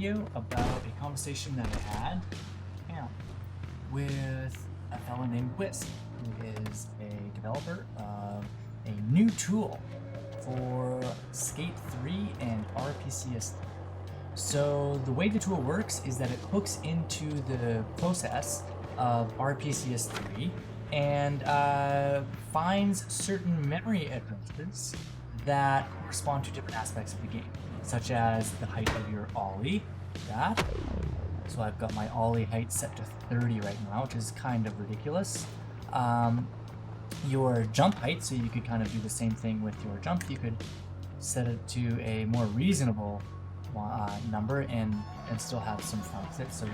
video about a conversation that I had with a fellow named Wispp, who is a developer of a new tool for Skate 3 and RPCS3. So the way the tool works is that it hooks into the process of RPCS3 and finds certain memory addresses that correspond to different aspects of the game, such as the height of your ollie, that. So I've got my ollie height set to 30 right now, which is kind of ridiculous. Your jump height, so you could kind of do the same thing with your jump. You could set it to a more reasonable number and still have some fun with it. So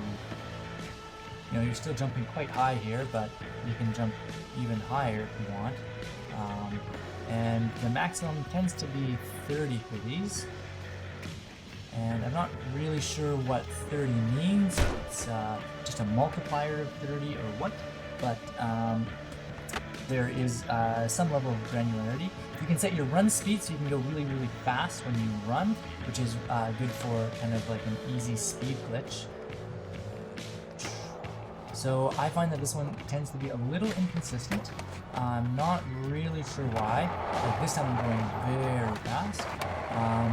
you're still jumping quite high here, but you can jump even higher if you want. And the maximum tends to be 30 for these. And I'm not really sure what 30 means. It's just a multiplier of 30 or what, but there is some level of granularity. You can set your run speed so you can go really, really fast when you run, which is good for kind of like an easy speed glitch. So I find that this one tends to be a little inconsistent. I'm not really sure why. Like this time I'm going very fast,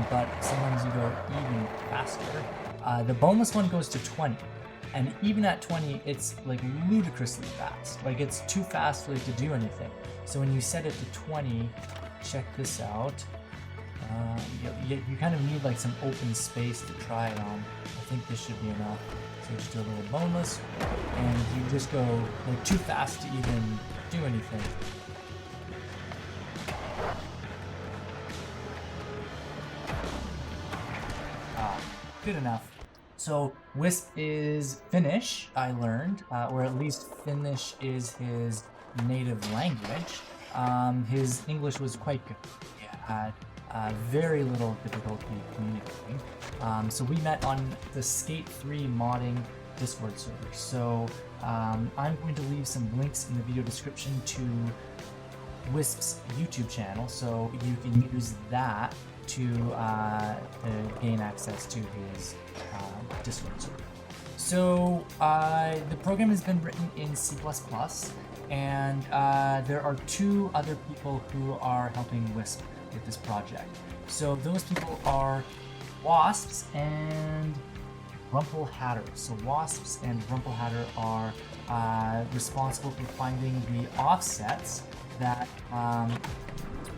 but sometimes you go even faster. The boneless one goes to 20, and even at 20, it's like ludicrously fast. Like it's too fast for it to do anything. So when you set it to 20, check this out. You kind of need like some open space to try it on. I think this should be enough. So just do a little boneless, and you just go like too fast to even do anything. Good enough. So Wispp is Finnish, I learned, or at least Finnish is his native language. His English was quite good. He had very little difficulty communicating. So we met on the Skate 3 modding Discord server. So I'm going to leave some links in the video description to Wispp's YouTube channel, so you can use that to gain access to his Discord server. So the program has been written in C++, and there are two other people who are helping Wispp with this project. So those people are Wasps and Rumplehatter. So Wasps and Rumplehatter are responsible for finding the offsets that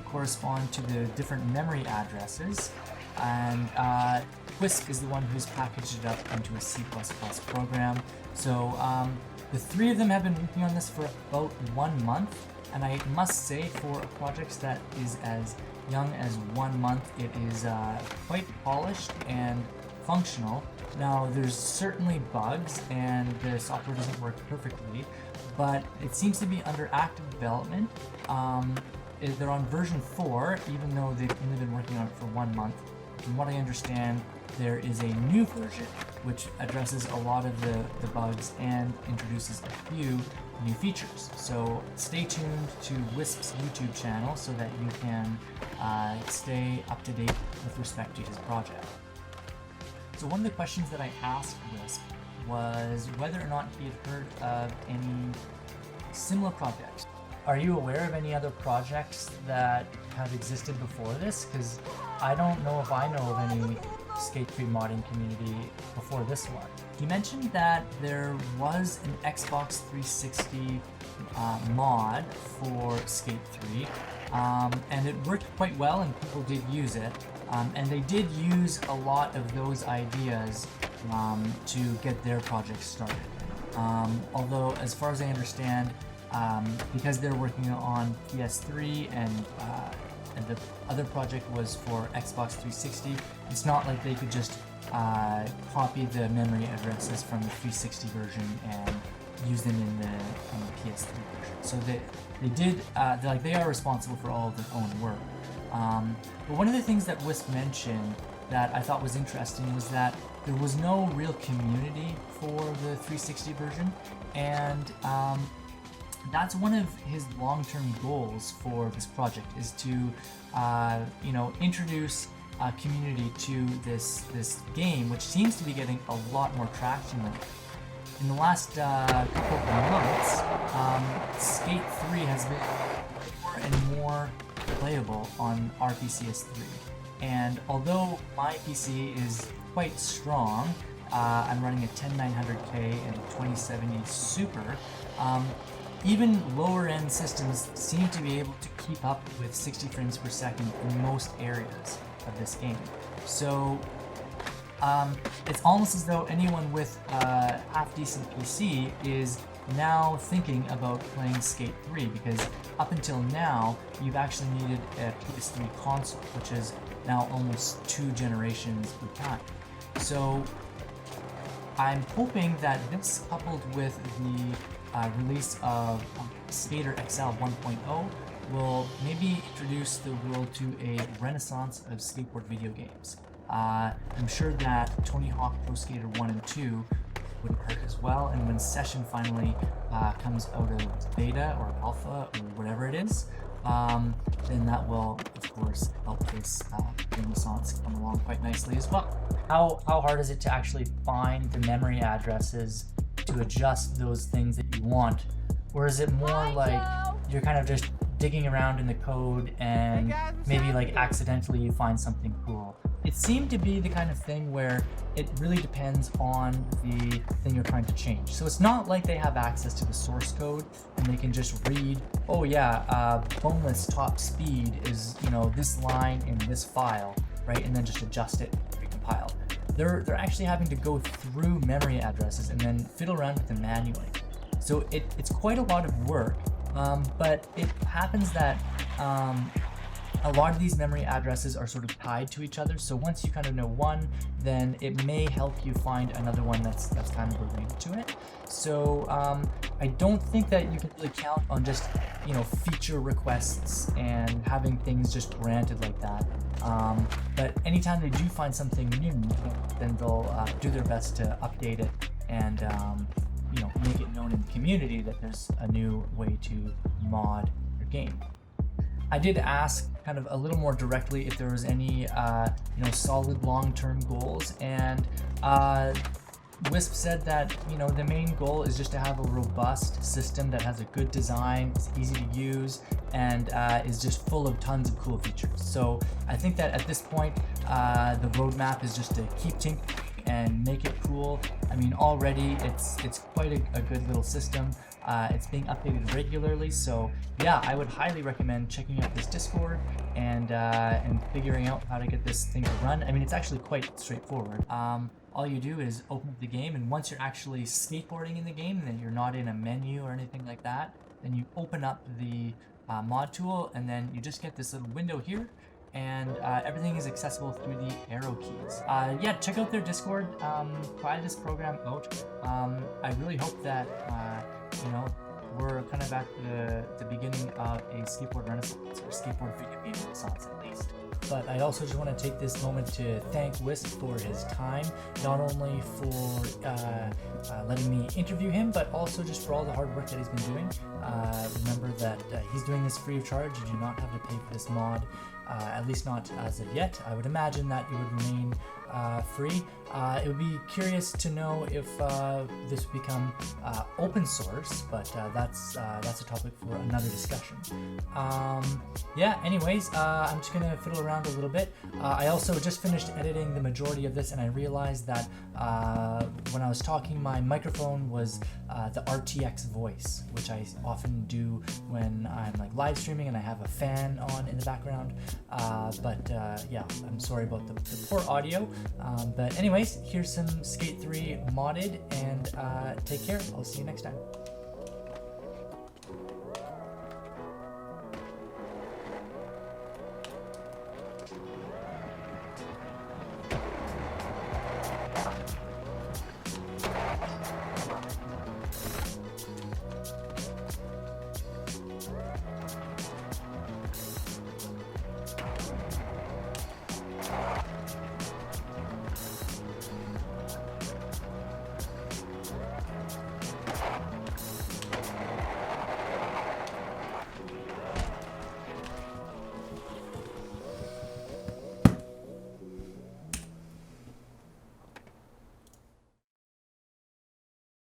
correspond to the different memory addresses, and Wispp is the one who's packaged it up into a C++ program. So the three of them have been working on this for about 1 month, and I must say, for a project that is as young as 1 month, it is quite polished and functional. Now, there's certainly bugs and the software doesn't work perfectly, but it seems to be under active development. They're on version 4, even though they've only been working on it for 1 month. From what I understand, there is a new version which addresses a lot of the bugs and introduces a few new features. So stay tuned to Wispp's YouTube channel so that you can stay up to date with respect to his project. So one of the questions that I asked Wispp was whether or not he had heard of any similar projects. Are you aware of any other projects that have existed before this? Because I don't know if I know of any Skate 3 modding community before this one. He mentioned that there was an Xbox 360 mod for Skate 3, and it worked quite well and people did use it. And they did use a lot of those ideas to get their project started. Although, as far as I understand, because they're working on PS3 and the other project was for Xbox 360, it's not like they could just copy the memory addresses from the 360 version and use them in the PS3 version. So they are responsible for all of their own work. But one of the things that Wispp mentioned that I thought was interesting was that there was no real community for the 360 version, and that's one of his long-term goals for this project, is to introduce community to this game, which seems to be getting a lot more traction lately. In the last couple of months, Skate 3 has been more and more playable on RPCS3. And although my PC is quite strong, I'm running a 10900K and a 2070 Super, even lower end systems seem to be able to keep up with 60 frames per second in most areas of this game. So it's almost as though anyone with a half-decent PC is now thinking about playing Skate 3, because up until now, you've actually needed a PS3 console, which is now almost 2 generations behind. So I'm hoping that this, coupled with the release of Skater XL 1.0, will maybe introduce the world to a renaissance of skateboard video games. I'm sure that Tony Hawk Pro Skater 1 and 2 wouldn't hurt as well, and when Session finally comes out of beta or alpha or whatever it is, then that will, of course, help this renaissance come along quite nicely as well. How hard is it to actually find the memory addresses to adjust those things that you want? Or is it more like you're kind of just digging around in the code and maybe like accidentally you find something cool? It seemed to be the kind of thing where it really depends on the thing you're trying to change. So it's not like they have access to the source code and they can just read, oh yeah, boneless top speed is, you know, this line in this file, right? And then just adjust it, recompile. They're actually having to go through memory addresses and then fiddle around with them manually. So it's quite a lot of work, but it happens that a lot of these memory addresses are sort of tied to each other. So once you kind of know one, then it may help you find another one that's kind of related to it. So I don't think that you can really count on just, you know, feature requests and having things just granted like that. But anytime they do find something new, then they'll do their best to update it and you know, make it known in the community that there's a new way to mod your game. I did ask kind of a little more directly if there was any, you know, solid long-term goals, and Wispp said that, you know, the main goal is just to have a robust system that has a good design, is easy to use, and is just full of tons of cool features. So I think that at this point, the roadmap is just to keep tinkering and make it cool. I mean, already it's quite a good little system. It's being updated regularly, so yeah, I would highly recommend checking out this Discord and figuring out how to get this thing to run. I mean, it's actually quite straightforward. All you do is open up the game, and once you're actually skateboarding in the game, then you're not in a menu or anything like that, then you open up the mod tool, and then you just get this little window here, and everything is accessible through the arrow keys. Yeah, check out their Discord, try this program out. I really hope that you know, we're kind of at the beginning of a skateboard renaissance, or skateboard video game renaissance at least. But I also just want to take this moment to thank Wispp for his time, not only for letting me interview him, but also just for all the hard work that he's been doing. Remember that he's doing this free of charge. You do not have to pay for this mod, at least not as of yet. I would imagine that it would remain free. It would be curious to know if this would become open source, but that's a topic for another discussion. Yeah, anyways, I'm just gonna fiddle around a little bit. I also just finished editing the majority of this, and I realized that when I was talking, my microphone was the RTX Voice, which I often do when I'm like live streaming and I have a fan on in the background. Yeah, I'm sorry about the poor audio. But anyways, here's some Skate 3 modded, and take care. I'll see you next time.